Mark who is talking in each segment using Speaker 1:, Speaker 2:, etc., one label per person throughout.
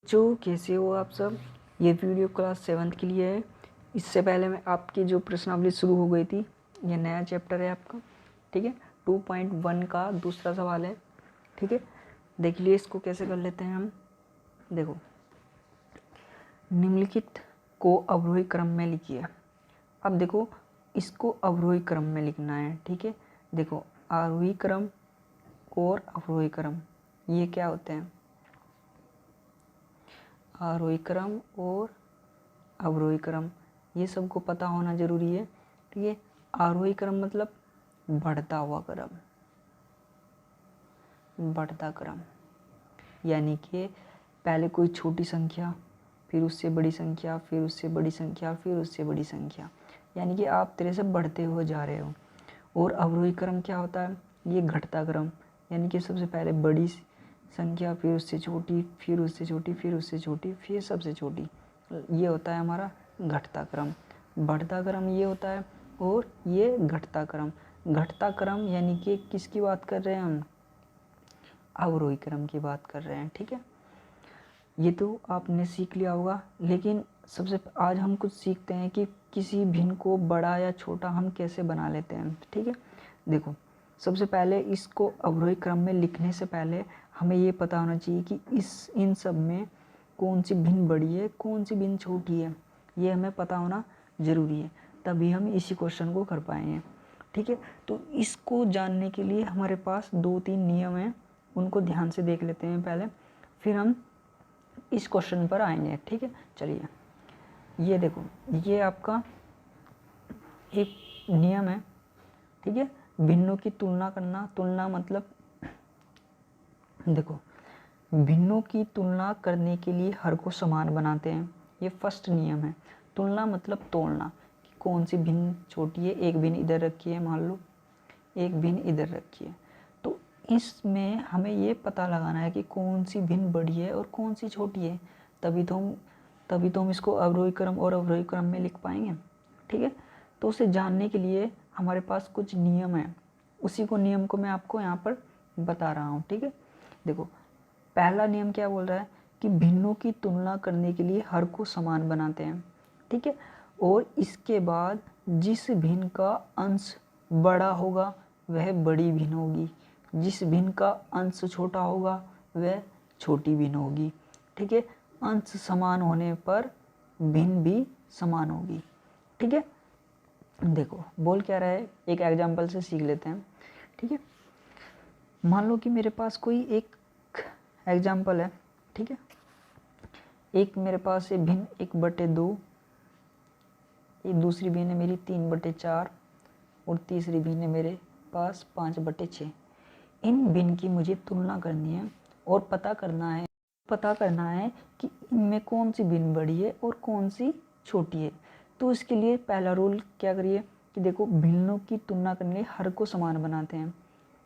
Speaker 1: जो कैसे हो आप सब। ये वीडियो क्लास 7th के लिए है। इससे पहले मैं आपकी जो प्रश्नावली शुरू हो गई थी, ये नया चैप्टर है आपका, ठीक है। 2.1 का दूसरा सवाल है, ठीक है। देख लिए इसको कैसे कर लेते हैं हम। देखो, निम्नलिखित को अवरोही क्रम में लिखिए। अब देखो, इसको अवरोही क्रम में लिखना है, ठीक है। देखो, आरोही क्रम और अवरोही क्रम ये क्या होते हैं? आरोही क्रम और अवरोही क्रम ये सबको पता होना जरूरी है, ठीक है। आरोही क्रम मतलब बढ़ता हुआ क्रम, बढ़ता क्रम, यानी कि पहले कोई छोटी संख्या, फिर उससे बड़ी संख्या, फिर उससे बड़ी संख्या, फिर उससे बड़ी संख्या, यानी कि आप तरह से बढ़ते हुए जा रहे हो। और अवरोही क्रम क्या होता है? ये घटता क्रम, यानी कि सबसे पहले बड़ी संख्या, फिर उससे छोटी, फिर उससे छोटी, फिर उससे छोटी, फिर सबसे छोटी, ये होता है हमारा घटता क्रम। बढ़ता क्रम ये होता है, और ये घटता क्रम। घटता क्रम यानी कि किसकी बात कर रहे हैं हम? अवरोही क्रम की बात कर रहे हैं, ठीक है। ये तो आपने सीख लिया होगा, लेकिन सबसे आज हम कुछ सीखते हैं कि किसी भिन्न को बड़ा या छोटा हम कैसे बना लेते हैं, ठीक है। देखो, सबसे पहले इसको अवरोही क्रम में लिखने से पहले हमें ये पता होना चाहिए कि इन सब में कौन सी भिन्न बड़ी है, कौन सी भिन्न छोटी है, ये हमें पता होना ज़रूरी है, तभी हम इसी क्वेश्चन को कर पाएंगे, ठीक है। तो इसको जानने के लिए हमारे पास 2-3 नियम हैं, उनको ध्यान से देख लेते हैं पहले, फिर हम इस क्वेश्चन पर आएंगे, ठीक है। चलिए, ये देखो, ये आपका एक नियम है, ठीक है। भिन्नों की तुलना करना। तुलना मतलब देखो, भिन्नों की तुलना करने के लिए हर को समान बनाते हैं, ये फर्स्ट नियम है। तुलना मतलब तोड़ना, कि कौन सी भिन्न छोटी है। एक भिन्न इधर रखी है, मान लो एक भिन्न इधर रखी है, तो इसमें हमें ये पता लगाना है कि कौन सी भिन्न बड़ी है और कौन सी छोटी है, तभी तो हम इसको अवरोही क्रम और अवरोही क्रम में लिख पाएंगे, ठीक है। तो उसे जानने के लिए हमारे पास कुछ नियम है, उसी को नियम को मैं आपको यहाँ पर बता रहा हूँ, ठीक है। देखो, पहला नियम क्या बोल रहा है कि भिन्नों की तुलना करने के लिए हर को समान बनाते हैं, ठीक है। और इसके बाद जिस भिन्न का अंश बड़ा होगा वह बड़ी भिन्न होगी, जिस भिन्न का अंश छोटा होगा वह छोटी भिन्न होगी, ठीक है। अंश समान होने पर भिन्न भी समान होगी, ठीक है। देखो, बोल क्या रहा है, एक एग्जाम्पल से सीख लेते हैं, ठीक है। मान लो कि मेरे पास कोई एक एग्जाम्पल है, ठीक है। एक मेरे पास है भिन्न 1/2, एक दूसरी भिन्न है मेरी 3/4, और तीसरी भिन्न है मेरे पास 5/6। इन भिन्न की मुझे तुलना करनी है और पता करना है कि इनमें कौन सी भिन्न बड़ी है और कौन सी छोटी है। तो इसके लिए पहला रूल क्या करिए कि देखो, भिन्नों की तुलना करने के लिए हर को समान बनाते हैं,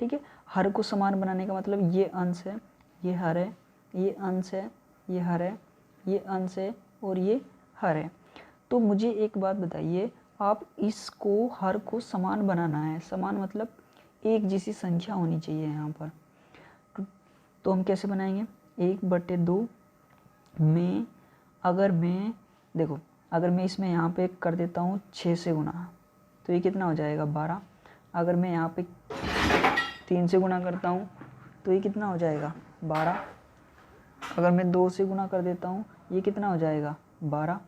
Speaker 1: ठीक है। हर को समान बनाने का मतलब ये अंश है, ये हर है, ये अंश है, ये हर है, ये अंश है, और ये हर है। तो मुझे एक बात बताइए, आप इसको हर को समान बनाना है, समान मतलब एक जैसी संख्या होनी चाहिए यहाँ पर। तो हम कैसे बनाएंगे? 1/2 में अगर मैं देखो, अगर मैं इसमें यहाँ पे कर देता हूँ 6 से गुना, तो ये कितना हो जाएगा? 12। अगर मैं यहाँ पे 3 से गुना करता हूँ तो ये कितना हो जाएगा? 12। अगर मैं 2 से गुना कर देता हूँ ये कितना हो जाएगा? 12,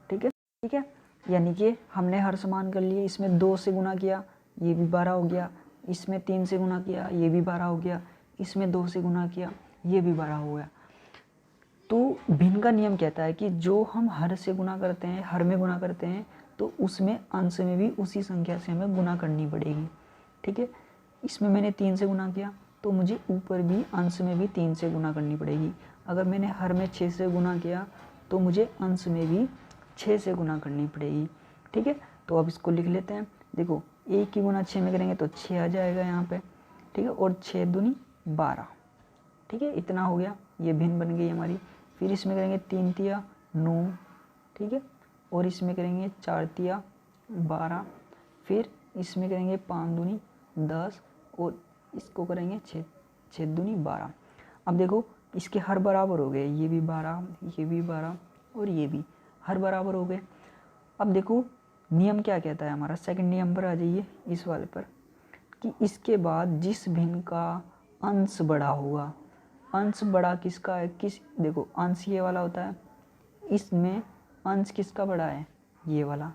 Speaker 1: ठीक है, ठीक है। यानी कि हमने हर समान कर लिए। इसमें 2 से गुना किया, ये भी 12 हो गया। इसमें 3 से गुना किया, ये भी 12 हो गया। इसमें 2 से गुना किया, ये भी 12 हो गया। तो भिन्न का नियम कहता है कि जो हम हर से गुना करते हैं, हर में गुना करते हैं, तो उसमें अंश में भी उसी संख्या से हमें गुना करनी पड़ेगी, ठीक है। इसमें मैंने 3 से गुना किया तो मुझे ऊपर भी अंश में भी 3 से गुना करनी पड़ेगी। अगर मैंने हर में 6 से गुना किया तो मुझे अंश में भी 6 से गुना करनी पड़ेगी, ठीक है। तो अब इसको लिख लेते हैं। देखो, 1 की गुना 6 में करेंगे तो 6 आ जाएगा यहाँ पे, ठीक है। और 6 दूनी 12, ठीक है। इतना हो गया, ये भिन्न बन गई हमारी। फिर इसमें करेंगे 3 तिया 9, ठीक है। और इसमें करेंगे 4 तिया 12। फिर इसमें करेंगे 5 दूनी 10, और इसको करेंगे 6 दूनी 12। अब देखो, इसके हर बराबर हो गए, ये भी 12, ये भी 12 और ये भी हर बराबर हो गए। अब देखो नियम क्या कहता है हमारा, सेकंड नियम पर आ जाइए इस वाले पर, कि इसके बाद जिस भिन्न का अंश बड़ा होगा, अंश बड़ा किसका है, देखो अंश ये वाला होता है, इसमें अंश किसका बड़ा है, ये वाला।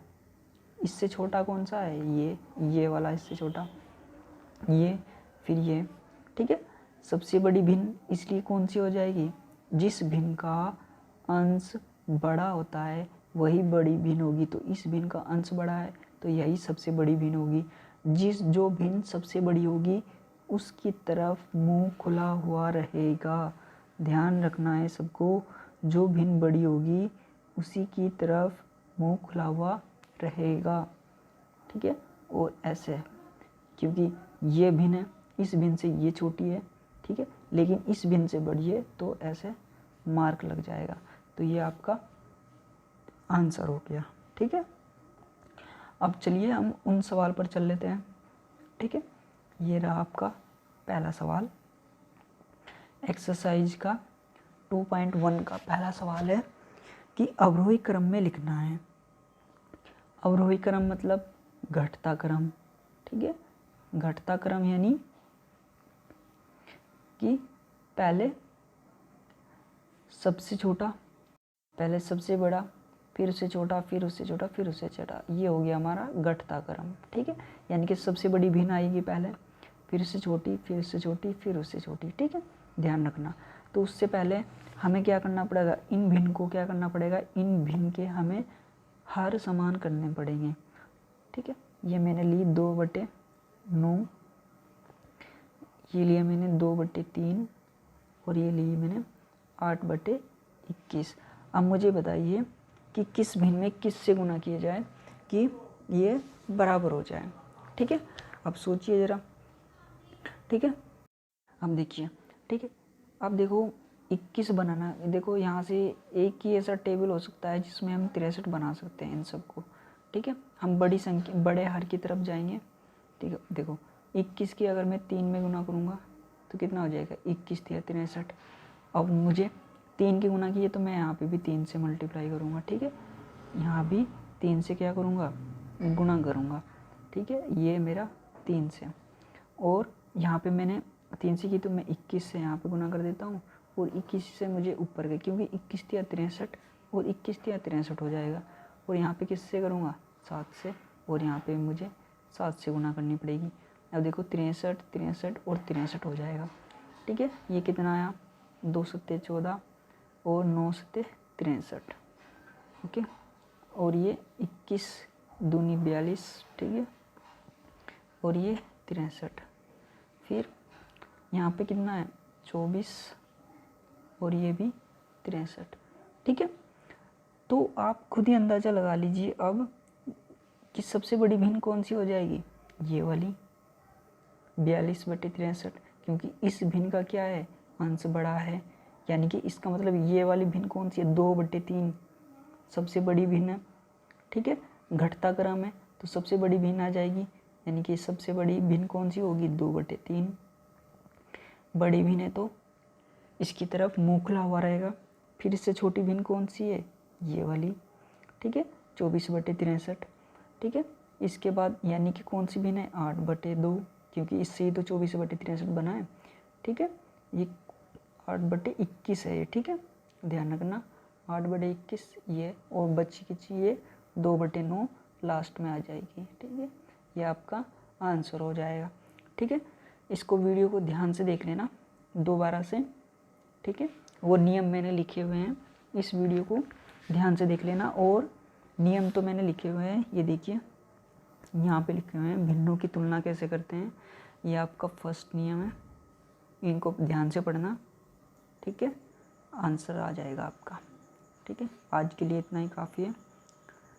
Speaker 1: इससे छोटा कौन सा है, ये वाला इससे छोटा, ये फिर ये, ठीक है। सबसे बड़ी भिन्न इसलिए कौन सी हो जाएगी, जिस भिन्न का अंश बड़ा होता है वही बड़ी भिन्न होगी। तो इस भिन्न का अंश बड़ा है तो यही सबसे बड़ी भिन्न होगी। जो भिन्न सबसे बड़ी होगी उसकी तरफ मुंह खुला हुआ रहेगा। ध्यान रखना है सबको, जो भिन्न बड़ी होगी उसी की तरफ मुंह खुला हुआ रहेगा, ठीक है। और ऐसे, क्योंकि ये भिन्न है, इस भिन्न से ये छोटी है, ठीक है, लेकिन इस भिन्न से बड़ी है, तो ऐसे मार्क लग जाएगा। तो ये आपका आंसर हो गया, ठीक है। अब चलिए हम उन सवाल पर चल लेते हैं, ठीक है। ये रहा आपका पहला सवाल, एक्सरसाइज का 2.1 का पहला सवाल है कि अवरोही क्रम में लिखना है। अवरोही क्रम मतलब घटता क्रम, ठीक है। घटता क्रम यानी कि पहले सबसे छोटा, पहले सबसे बड़ा, फिर उससे छोटा, फिर उससे छोटा, फिर उससे छोटा, ये हो गया हमारा घटता क्रम, ठीक है। यानी कि सबसे बड़ी भिन्न आएगी पहले, फिर उससे छोटी, फिर उससे छोटी, फिर उससे छोटी, ठीक है, ध्यान रखना। तो उससे पहले हमें क्या करना पड़ेगा, इन भिन्न को क्या करना पड़ेगा, इन भिन्न के हमें हर समान करने पड़ेंगे, ठीक है। ये मैंने ली 2/9, ये लिया मैंने 2/3 और ये ली मैंने 8/21। अब मुझे बताइए कि किस भिन्न में किस से गुना किया जाए कि ये बराबर हो जाए, ठीक है। अब सोचिए ज़रा, ठीक है। अब देखिए, ठीक है। अब देखो 21 बनाना, देखो यहाँ से एक ही ऐसा टेबल हो सकता है जिसमें हम 63 बना सकते हैं इन सबको, ठीक है। हम बड़ी संख्या, बड़े हर की तरफ जाएंगे, ठीक है। देखो 21 की अगर मैं 3 में गुना करूँगा तो कितना हो जाएगा, 21 × 63। अब मुझे 3 की गुना की है तो मैं यहाँ पे भी 3 से मल्टीप्लाई करूँगा, ठीक है। यहाँ भी 3 से क्या करूँगा, गुना करूँगा, ठीक है। ये मेरा 3 से, और यहाँ पे मैंने 3 से की तो मैं 21 से यहाँ पे गुना कर देता हूँ, और 21 से मुझे ऊपर गए क्योंकि 21 × 63 और 21 × 63 हो जाएगा। और यहाँ पे किससे करूँगा, 7 से, और यहाँ पे मुझे 7 से गुना करनी पड़ेगी। अब देखो 63 63 और 63 हो जाएगा, ठीक है। ये कितना आया, 2 × 7 = 14 और 9 × 7 = 63, ओके। और ये 21 × 2 = 42, ठीक है, और ये 63। फिर यहाँ पे कितना है, 24 और ये भी 63, ठीक है। तो आप खुद ही अंदाज़ा लगा लीजिए अब कि सबसे बड़ी भिन्न कौन सी हो जाएगी, ये वाली 42/63, क्योंकि इस भिन्न का क्या है, अंश बड़ा है। यानी कि इसका मतलब ये वाली भिन्न कौन सी है, 2/3 सबसे बड़ी भिन्न है, ठीक है। घटता क्रम है तो सबसे बड़ी भिन्न आ जाएगी, यानी कि सबसे बड़ी भिन्न कौन सी होगी, 2/3 बड़ी भिन्न है तो इसकी तरफ मुँह खुला हुआ रहेगा। फिर इससे छोटी भिन्न कौन सी है, ये वाली, ठीक है, 24/63, ठीक है। इसके बाद यानी कि कौन सी भिन्न है, 8/2, क्योंकि इससे ही तो 24/63 बना है, ठीक है। ये 8/21 है ये, ठीक है, ध्यान रखना 8/21 ये, और बच्ची की चाहिए 2/9 लास्ट में आ जाएगी, ठीक है। ये आपका आंसर हो जाएगा, ठीक है। इसको वीडियो को ध्यान से देख लेना दोबारा से, ठीक है। वो नियम मैंने लिखे हुए हैं, इस वीडियो को ध्यान से देख लेना। और नियम तो मैंने लिखे हुए हैं, ये देखिए यहाँ पे लिखे हुए हैं, भिन्नों की तुलना कैसे करते हैं, ये आपका फर्स्ट नियम है, इनको ध्यान से पढ़ना, ठीक है। आंसर आ जाएगा आपका, ठीक है। आज के लिए इतना ही काफ़ी है,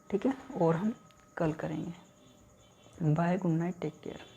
Speaker 1: ठीक है, और हम कल करेंगे। Bye, good night, take care.